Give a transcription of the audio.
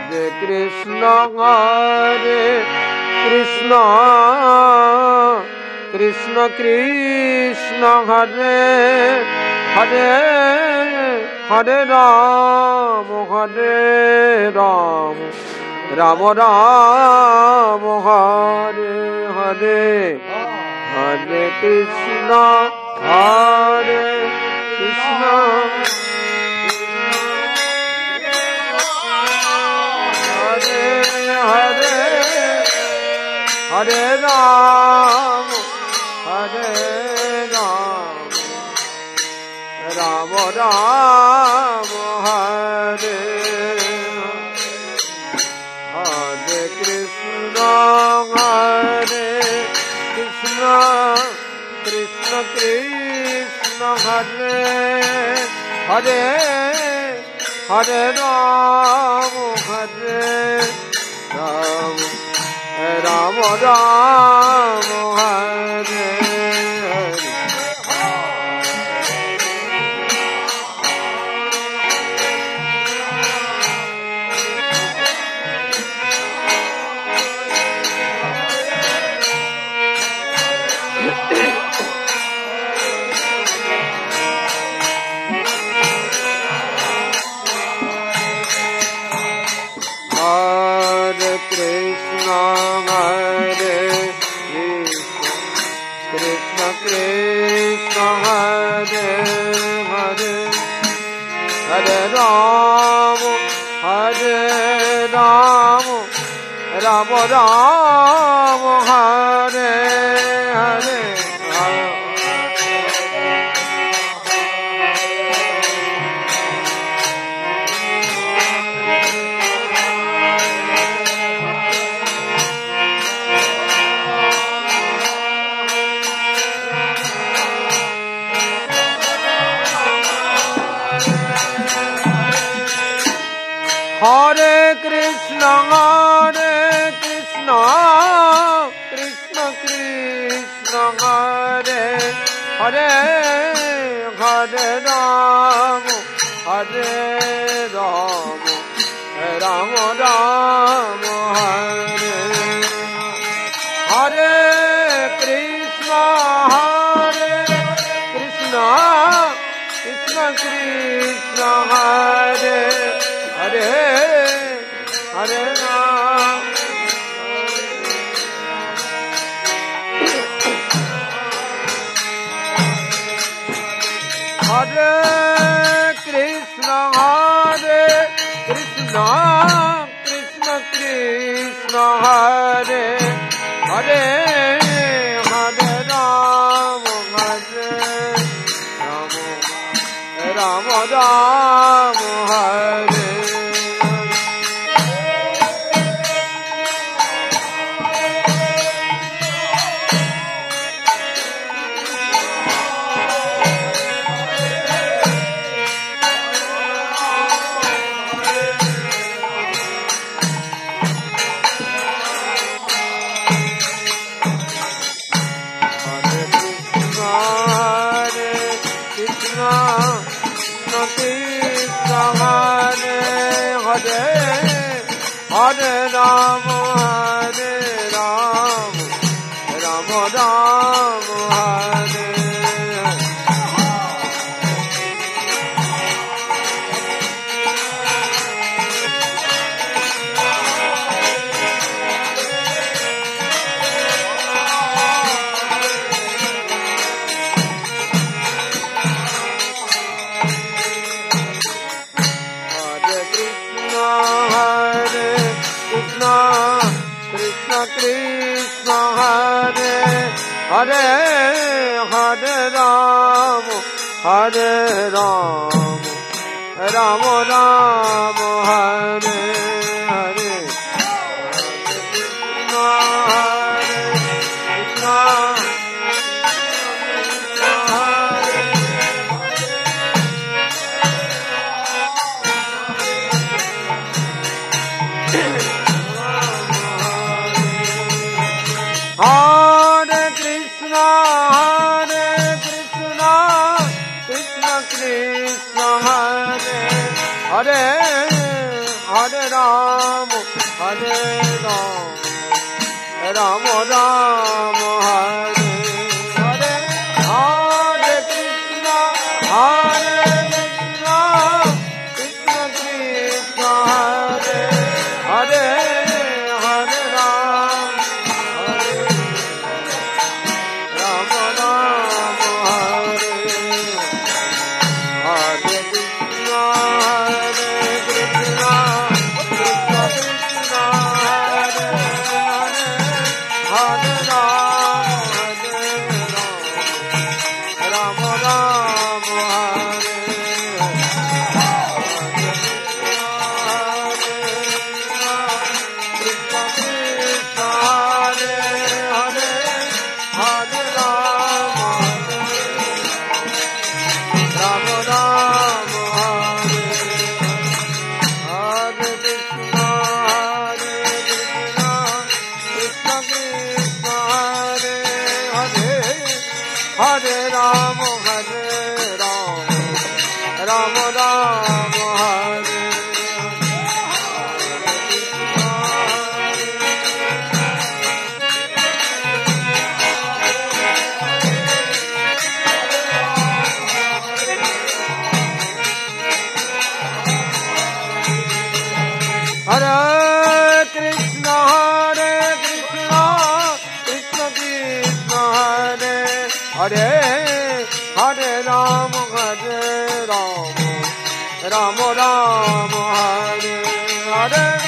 Krishna Hare Krishna Krishna Krishna Hare Hare Hare Ram Ram Ram Hare Hare Hare Krishna Hare Krishna Hare Hare Hare Ram Ram Ram Hare Hare Krishna Krishna Krishna Hare Hare Hare Ram Ram Ram Hare Ram Ram Hare Hare Hare Krishna Krishna Krishna Hare Hare Hare Ram Ram Ram Hare Hare Krishna Krishna Krishna Hare Hare Hare Ram Hare Krishna Krishna Krishna Hare Hare Hare Ram Ram Ram Hare Hare Ram Ram Ram Hare Krishna Hare Hare Hare Ram Ram Ram Hare Hare Hare Krishna Krishna Krishna Hare Hare Hare Ram Ram, Hare Ram, Ram Ram, Hare Hare, Hare Krishna, Krishna Krishna, Hare Hare, Hare Ram, Ram Ram, Hare Hare Krishna, Krishna Krishna, Hare Hare, Hare Ram, Ram Ram, Hare Krishna Krishna, Hare Hare, Hare Ram, Ram Ram, Hare Hare Krishna, Krishna Krishna, Hare Hare, Hare Ram, Ram Ram, Hare Hare Krishna, Krishna Krishna, Hare Hare, Hare Ram, Ram Ram, Hare Hare.